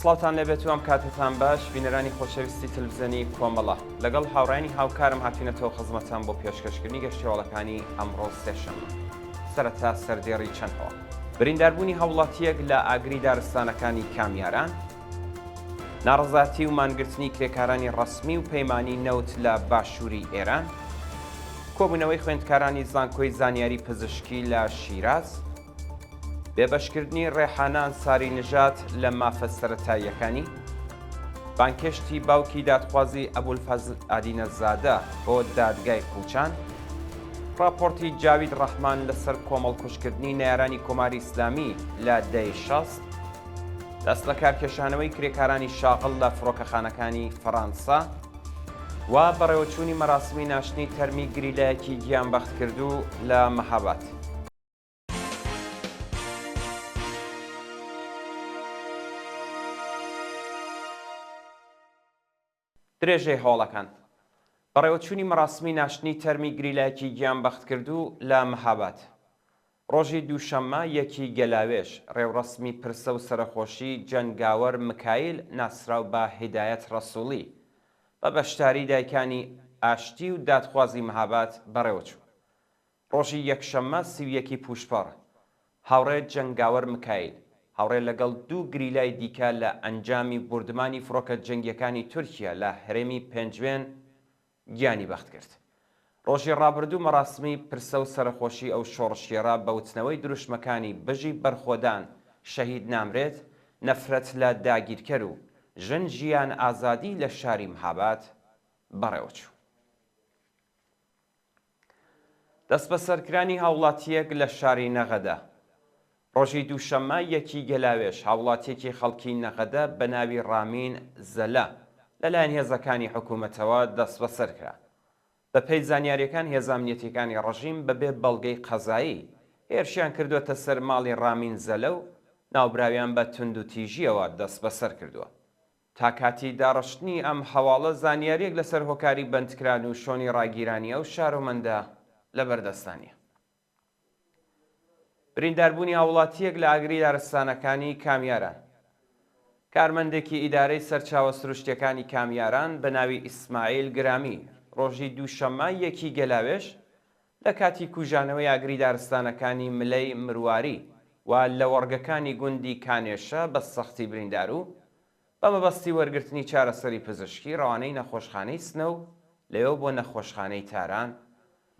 سڵاوتان لەبێت و ئەم کاتتان باش بینەرانی خۆشەویستی تەلەڤیزیۆنی کۆمەڵە لەگەڵ هاوڕانی هاوکارم هاتوینەتەوە خزمەتتان بۆ پێشکەشکردنی گەشتیاڵەکانی ئەمڕۆ سێشەممە. سەرەتا سەردێڕی چەندەوە برینداربوونی هاوڵاتیەک لە ئاگری دارستانەکانی کامیاران، ناڕەزاتی و مانگرتنی کرێکارانی ڕەسمی و پەیمانی نەوت لە باشووری ئێران، کۆبوونەوەی خوێندکارانی زانکۆی زانیاری پزیشکی لە شیراز، بێبەشکردنی ڕێحانان ساری نژات لە مافە سەرەتاییەکانی، بانکێشتی باوکی دادخوازی ئەبولفەزل ئادینەزادە بۆ دادگای قوچان، راپۆرتی جاوید ڕەحمان لەسەر کۆمەڵکوشکردنی نەیارانی کۆماری ئیسلامی لە دەی 60، دەست لە کارکێشانەوەی کرێکارانی شاغڵ لە فڕۆکەخانەکانی فەڕەنسا و بەڕێوەچوونی مەراسمی ناشتنی تەرمی گریلایەکی گیانبەخت کردو لە مەهاباد. درێژەی هەوڵەکان بەڕێوەچوونی مەراسمی ناشتنی تەرمی گریلایەکی گیانبەخت کردو لە مەهاباد. ڕۆژی دووشەممە یەکی گەلاوێژ ڕێوڕەسمی پرسە و سەرخۆشی جەنگاوەر مکایل ناسراو بە هیدایەت ڕەسووڵی بە بەشداری دایکانی ئاشتی و دادخوازی مەهاباد بەڕێوەچوو. ڕۆژی یەکشەممە 31 پوشپەڕ هاوڕێ جەنگاوەر مکایل هاوڕێ لەگەڵ دوو گریلای دیکە لە ئەنجامی بوردمانی فڕۆکە جەنگیەکانی تورکیا لە هەرێمی پێنجوێن گیانی بەخت کرد. ڕۆژی ڕابردوو مەراسمی پرسە و سەرخۆشی ئەو شۆڕشیێرا بەوتنەوەی دروشمەکانی بژی بەرخۆدان شەهید نامرێت نەفرەت لە داگیرکەر و ژن ژیان ئازادی لە شاری مەهاباد بەڕێوەچوو. دەست بە سەرکرانی هاوڵاتیەک لە شاری نەغەدە. ڕۆژی دووشەممە یەکی گەلاوێژ هاوڵاتیەکی خەڵکی نەغەدە بە ناوی ڕامین زەلە لەلایەن هێزەکانی حکوومەتەوە دەست بەسەر کرا. بە پێی زانیاریەکان هێز ئەمنیەتیەکانی ڕەژیم بەبێ بەڵگەی قەزایی هێرشیان کردووەتە سەر ماڵی ڕامین زەلە و ناوبراویان بە تند و تیژیەوە دەست بەسەر کردووە. تا کاتی داڕشتنی ئەم هەواڵە زانیاریەک لەسەر هۆکاری بەندکران و شۆنی ڕاگیرانی ئەو شارۆمەندە لە بەردەستانیە. برینداربوونی هاوڵاتیەک لە ئاگری دارستانەکانی کامیاران. کارمەندێکی ئیدارەی سەرچاوە سروشتیەکانی کامیاران بە ناوی ئیسماعیل گرامی ڕۆژی دووشەممە یەکی گەلاوێژ لە کاتی کوژانەوەی ئاگری دارستانەکانی ملەی مرواری و لە وەرگەکانی گوندی کانێشە بە سەختی بریندار و بە مەبەستی وەرگرتنی چارەسەری پزیشکی ڕەوانەی نەخۆشخانەی سنە و لەوێ بۆ نەخۆشخانەی تاران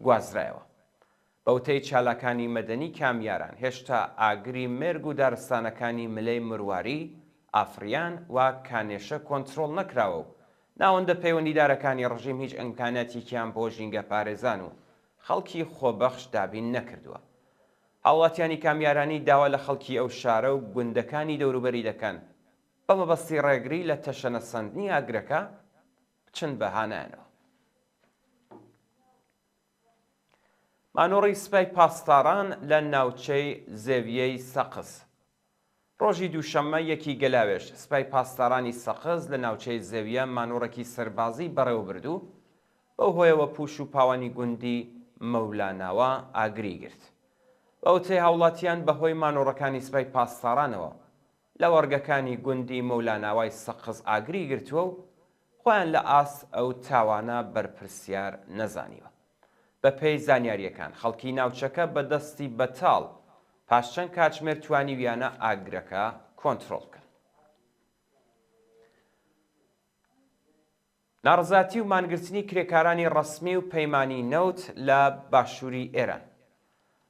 گوازرایەوە. بەوتەی چالاکانی مەدەنی کامیاران هێشتا ئاگری مێرگ و دارستانەکانی ملەی مرواری، ئافریان و کانێشە کۆنتترۆڵ نەکراوە و ناوەندە پەیوەندیدارەکانی ڕژیم هیچ ئەمکانەتێکیان بۆ ژینگە پارێزان و خەڵکی خۆبەخش دابین نەکردووە. هاوڵاتیانی کامیارانی داوا لە خەڵکی ئەو شارە و گوندەکانی دەوروبەری دەکەن بە مەبەستی ڕێگری لە تەشەنەسەندنی ئاگرەکە بچن بەهانایانەوە. مانۆڕی سپای پاسداران لە ناوچەی زێویەی سەقز. ڕۆژی دووشەممە یەکی گەلاوێژ سپای پاسدارانی سەقز لە ناوچەی زێویە مانۆڕێکی سەربازی بەڕێوە بردو بەو هۆیەوە پوش و پاوانی گوندی مەولاناوە ئاگری گرت. بەوتەی هاوڵاتیان بەهۆی مانۆڕەکانی سپای پاسدارانەوە لە وەرگەکانی گوندی مەولاناوای سەقز ئاگری گرتووە و خۆیان لە ئاس ئەو تاوانە بەرپرسیار نەزانیوە. بە پێی زانیاریەکان خەڵکی ناوچەکە بەدەستی بەتاڵ پاشچەند کاتژمێر توانیویانە ئاگرەکە کۆنتترۆڵ بکەن. ناڕەزاتی و مانگرتنی کرێکارانی ڕەسمی و پەیمانی نەوت لە باشووری ئێران.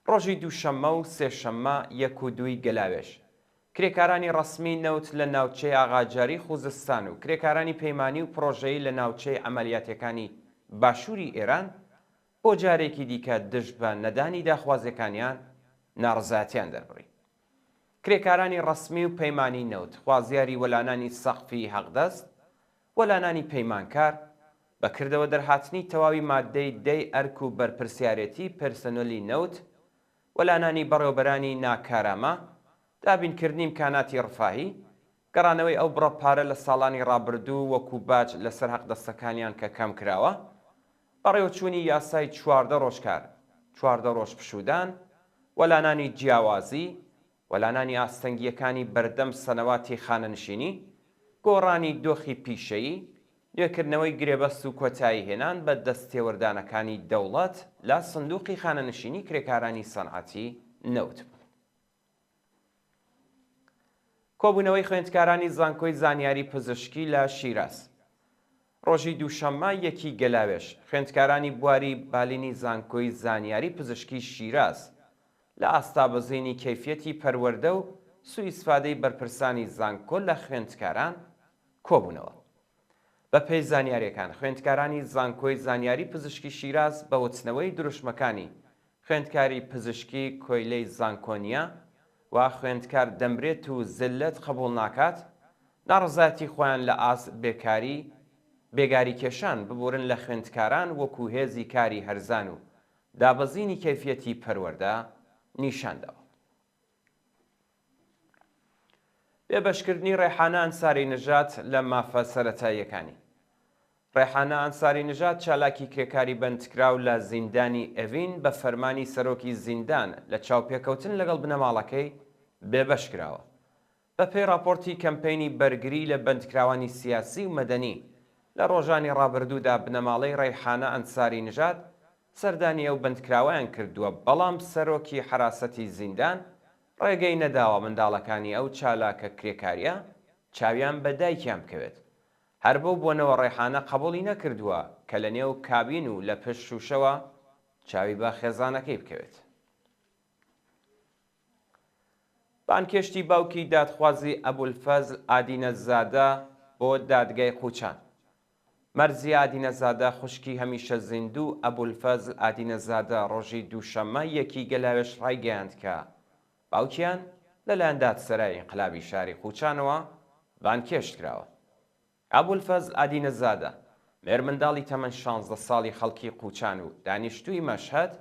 ڕۆژی دووشەممە و سێشەممە 1 و 2 گەلاوێژ کرێکارانی ڕەسمی نەوت لە ناوچەی ئاغاجاری خوزستان و کرێکارانی پەیمانی و پرۆژەیی لە ناوچەی ئەمەلیاتەکانی باشووری ئێران بۆ جارێکی دیکە دژ بە نەدانی داخوازیەکانیان ناڕەزایەتیان دەربڕی. کرێکارانی ڕەسمی و پەیمانی نەوت خوازیاری وەلانانی سەقفی حەقدەست، وەلانانی پەیمانکار بەکردەوە دەرهاتنی تەواوی مادەی دەی ئەرک و بەرپرسیارەتی پەرسەنۆلی نەوت، وەلانانی بەڕێوەبەرانی ناکارامە، دابینکردنی ئیمکاناتی ڕفاهی، گەڕانەوەی ئەو بڕەپارە لە ساڵانی ڕابردوو وەکو باج لەسەر حەقدەستەکانیان کە کەم کراوە، بەڕێوەچوونی یاسای 14 ڕۆژکار 14 ڕۆژ پشودان، وەلانانی جیاوازی، وەلانانی ئاستەنگیەکانی بەردەم سەنەواتی خانەنشینی، گۆڕانی دۆخی پیشەیی، نوێکردنەوەی گرێبەست و کۆتایی هێنان بە دەستێوەردانەکانی دەوڵەت لە سندوقی خانەنشینی کرێکارانی سەنعەتی نەوت بوو. کۆبوونەوەی خوێندکارانی زانکۆی زانیاری پزیشکی لە شیراز. ڕۆژی دووشەممە یەکی گەلاوێش خوێندکارانی بواری بالینی زانکۆی زانیاری پزیشکی شیراز لە ئاستابەزینی کەیفیەتی پەروەردە و سوئیسفادەی بەرپرسانی زانکۆ لە خوێندکاران کۆبوونەوە. بە پێی زانیاریەکان خوێندکارانی زانکۆی زانیاری پزیشکی شیراز بە وتنەوەی دروشمەکانی خوێندکاری پزیشکی کۆیلەی زانکۆنیە و خوێندکار دەمرێت و زلت قبول ناکات، ناڕزاتی خۆیان لە بێگاری کێشان ببورن لە خوێندکاران وەکو هێزی کاری هەرزان و دابەزینی کەیفیەتی پەروەردە نیشاندەوە. بێبەشکردنی ڕێحانە ئەنساری نژاد لە مافە سەرەتاییەکانی. ڕێحانە ئەنساری نژاد چالاکی کرێکاری بەندکراو لە زیندانی ئەڤین بە فەرمانی سەرۆکی زیندان لە چاوپێکەوتن لەگەڵ بنەماڵەکەی بێبەش کراوە. بە پێی راپۆرتی کەمپینی بەرگری لە بەندکراوانی سیاسی و مەدەنی لە ڕۆژانی ڕابردوودا بنەماڵەی ڕێحانە ئەنساری نژاد سەردانی ئەو بەندکراوەیان کردووە، بەڵام سەرۆکی حراسەتی زیندان ڕێگەی نەداوە منداڵەکانی ئەو چالاکە کرێکاریە چاویان بە دایکیان بکەوێت. هەر بەو بوونەوە ڕێحانە قبوڵی نەکردووە کە لە نێو کابین و لە پشت شوشەوە چاوی بە خێزانەکەی بکەوێت. بانکێشتی باوکی دادخوازی ئەبولفەزل ئادینەزادە بۆ دادگای قوچان. مەرزی ئادینەزادە خوشکی هەمیشە زیندوو ئەبولفەزل ئادینەزادە ڕۆژی دووشەممە یەکی گەلاوێش ڕایگەیاند کە باوکیان لەلایەن دادسەرای ئینقلابی شاری قوچانەوە بانکێشت کراوە. ئەبولفەزل ئادینەزادە مێرمنداڵی تەمەن 16 ساڵی خەڵکی قوچان و دانیشتووی مەشهەد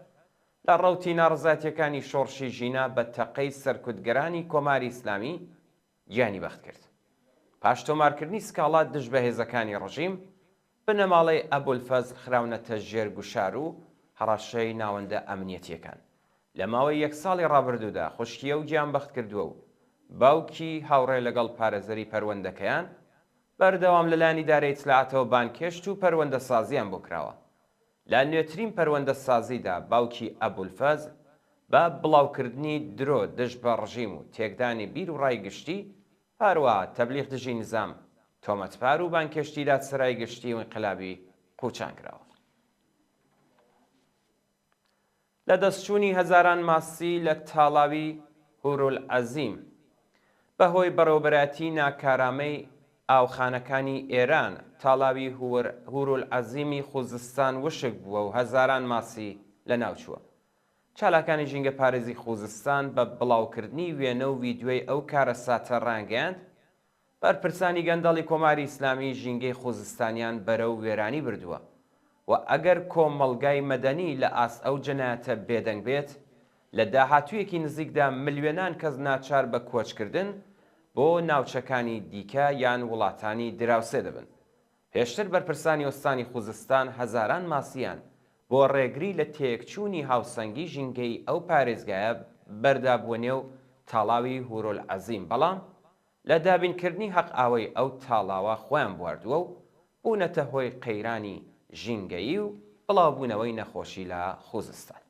لە ڕەوتی ناڕزاتیەکانی شۆڕشی ژینا بە تەقەی سەرکوتگەرانی کۆماری ئیسلامی گیانی بەخت کرد. پاش تۆمارکردنی سکاڵات دژ بە هێزەکانی ڕژیم بنەماڵەی ئەبولفەزل خراونەتە ژێر گوشار و هەڕەشەی ناوەندە ئەمنیەتیەکان. لە ماوەی یەک ساڵی ڕابردوودا خوشکیە و گیان بەخت کردووە و باوکی هاوڕێ لەگەڵ پارێزەری پەروەندەکەیان بەردەوام لەلایەن ئیدارەی ئیتلاعاتەوە بانکێشت و پەروەندە سازیان بۆ کراوە. لە نوێترین پەروەندە سازیدا باوکی ئەبولفەزل بە بڵاوکردنی درۆ دژ بە ڕژیم و تێکدانی بیر و ڕایگشتی، هەروەها تەبلیغ دژی نزام، تۆمەتپار و بانکێشتی دادسەرای گشتی و ئینقلابی قوچان کراوە. لە دەستچوونی هەزاران ماسی لە تاڵاوی هورولعەزیم بەهۆی بەڕێوەبەراتی ناکارامەی ئاوخانەکانی ئێران، تاڵاوی هورولعەزیمی خوزستان وشک بووە و هەزاران ماسی لە ناوچووە. چالاکانی ژینگە پارێزی خوزستان بە بڵاوکردنی وێنە و ڤیدیۆی ئەو کارە ساتە ڕانگەیاند بەرپرسانی گەندەڵی کۆماری ئیسلامی ژینگەی خوزستانیان بەرەو وێرانی بردووە و ئەگەر کۆمەڵگای مەدەنی لە ئاست ئەو جەنایەتە بێدەنگ بێت، لە داهاتوویەکی نزیکدا ملیۆنان کەس ناچار بە کۆچکردن بۆ ناوچەکانی دیکە یان وڵاتانی دراوسێ دەبن. پێشتر بەرپرسانی ئۆستانی خوزستان هەزاران ماسییان بۆ ڕێگری لە تێکچوونی هاوسەنگی ژینگەی ئەو پارێزگایە بەردابووە نێو تاڵاوی هورولعەزیم، بەڵام لە دابینکردنی حەق ئاوەی ئەو تاڵاوە خۆیان بواردووە و بوونەتە هۆی قەیرانی ژینگەیی و بڵاوبوونەوەی نەخۆشی لە خوزستان.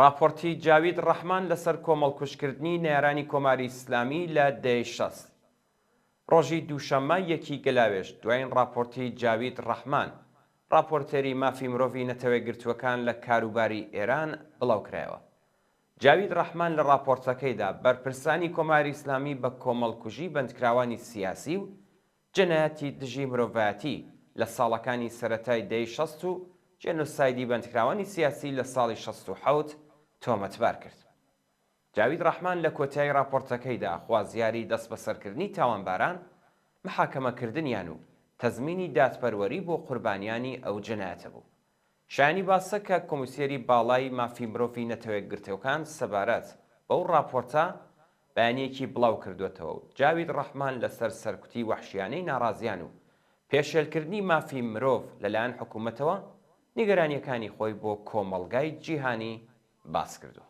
راپۆرتی جاوید ڕەحمان لەسەر کۆمەڵکوشکردنی نێرانی کۆماری ئیسلامی لە دەی 60. ڕۆژی دووشەممە یەکی گەلاوێش دوایین راپۆرتی جاوید ڕەحمان، راپۆرتێری مافی مرۆڤی نەتەوەی گرتووەکان لە کاروباری ئێران بڵاوکرایەوە. جاوید ڕەحمان لە راپۆرتەکەیدا بەرپرسانی کۆماری ئیسلامی بە کۆمەڵکوژی بەندکراوانی سیاسی و جەنایەتی دژی مرۆڤایەتی لە ساڵەکانی سەرەتای دەی 60 و جێنۆسایدی بەندکراوانی سیاسی لە ساڵی 67 تۆمەتبار کرد. جاوید ڕەحمان لە کۆتایی راپۆرتەکەیدا خوازیاری دەست بەسەرکردنی تاوانباران، محاکەمەکردنیان و تەزمینی دادپەروەری بۆ قوربانیانی ئەو جەنایەتە بوو. شایانی باسە کە کۆمیسیەری باڵای مافی مرۆڤی نەتەوەی گرتوەکان سەبارەت بەو راپۆرتە بەیانیەکی بڵاو کردوێتەوە و جاوید ڕەحمان لەسەر سەرکوتی وەحشیانەی ناڕازیان و پێشێلکردنی مافی مرۆڤ لەلایەن حکوومەتەوە نیگەرانیەکانی خۆی بۆ کۆمەڵگای جیهانی باس کردووە.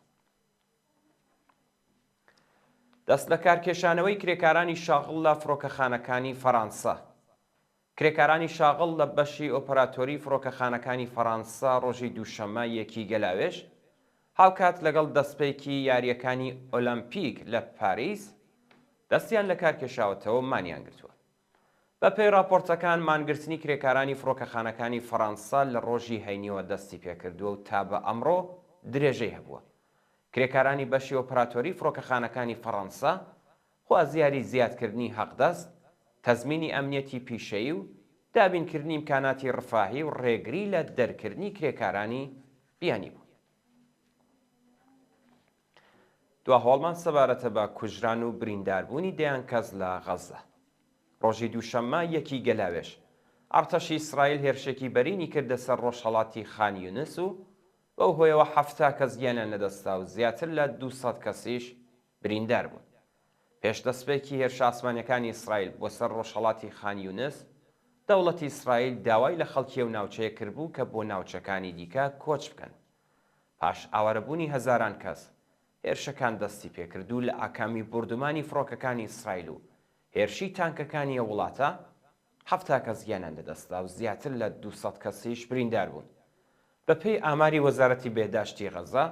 دەست لە کارکێشانەوەی کرێکارانی شاغڵ لە فڕۆکەخانەکانی فەڕەنسا. کرێکارانی شاغڵ لە بەشی ئۆپەراتۆری فڕۆکەخانەکانی فەڕەنسا ڕۆژی دووشەممە یەکی گەلاوێژ هاوکات لەگەڵ دەستپێکی یاریەکانی ئۆلەمپیک لە پاریس دەستیان لە کارکێشاوەتەوە مانیان گرتووە. بەپێی راپۆرتەکان مانگرتنی کرێکارانی فڕۆکەخانەکانی فەڕەنسا لە ڕۆژی هەینیەوە دەستی پێکردووە و تا بە ئەمڕۆ درێژەی هەبووە. کرێکارانی بەشی ئۆپەراتۆری فڕۆکەخانەکانی فەڕەنسا خوازیاری زیادکردنی حەقدەست، تەزمینی ئەمنیەتی پیشەیی و دابینکردنی ئیمکاناتی ڕفاهی و ڕێگری لە دەرکردنی کرێکارانی بیانی بوو. دوا هۆڵمان سەبارەتە بە کوژران و برینداربوونی دەیان کەس لە غەزە. ڕۆژی دووشەممە یەکی گەلاوێژ ئەرتەشی ئیسرائیل هێرشێکی بەرینی کردە سەر ڕۆژهەڵاتی خان یونس و بەو هۆیەوە 70 کەس گیانیان لەدەستا و زیاتر لە 200 کەسیش بریندار بوون. پێش دەستپێکی هێرشە ئاسمانیەکانی ئیسرائیل بۆ سەر ڕۆژهەڵاتی خان یونس، دەوڵەتی ئیسرائیل داوای لە خەڵکیە و ناوچەیە کردبوو کە بۆ ناوچەکانی دیکە کۆچ بکەن. پاش ئاوارەبوونی هەزاران کەس، هێرشەکان دەستی پێکردو لە ئاکامی بردومانی فڕۆکەکانی ئیسرائیل و هێرشی تانکەکانی ئەو وڵاتە 70 کەس گیانیان لەدەستا و زیاتر لە 200 کەسیش بریندار بوون. بەپێی ئاماری وەزارەتی بێداشتی غەزە،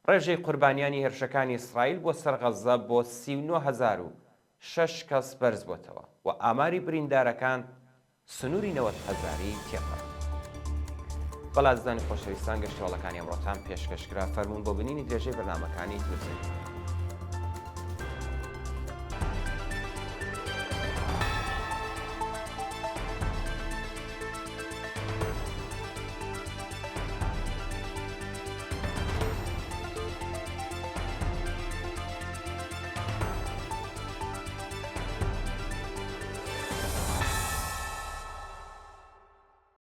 ڕێژەی قوربانیانی هێرشەکانی ئیسرائیل بۆ سەر غەزە بۆ 39,006 کەس بەرز بۆتەوە و ئاماری بریندارەکان سنووری 90,000 تێپەڕ. بەڵازدانی خۆشەویستان گەشتەوەڵەکانی ئەمڕۆتان پێشکەشکرا فەرموون بۆ بینینی درێژەی بەرنامەکانی تلڤیزیۆنی.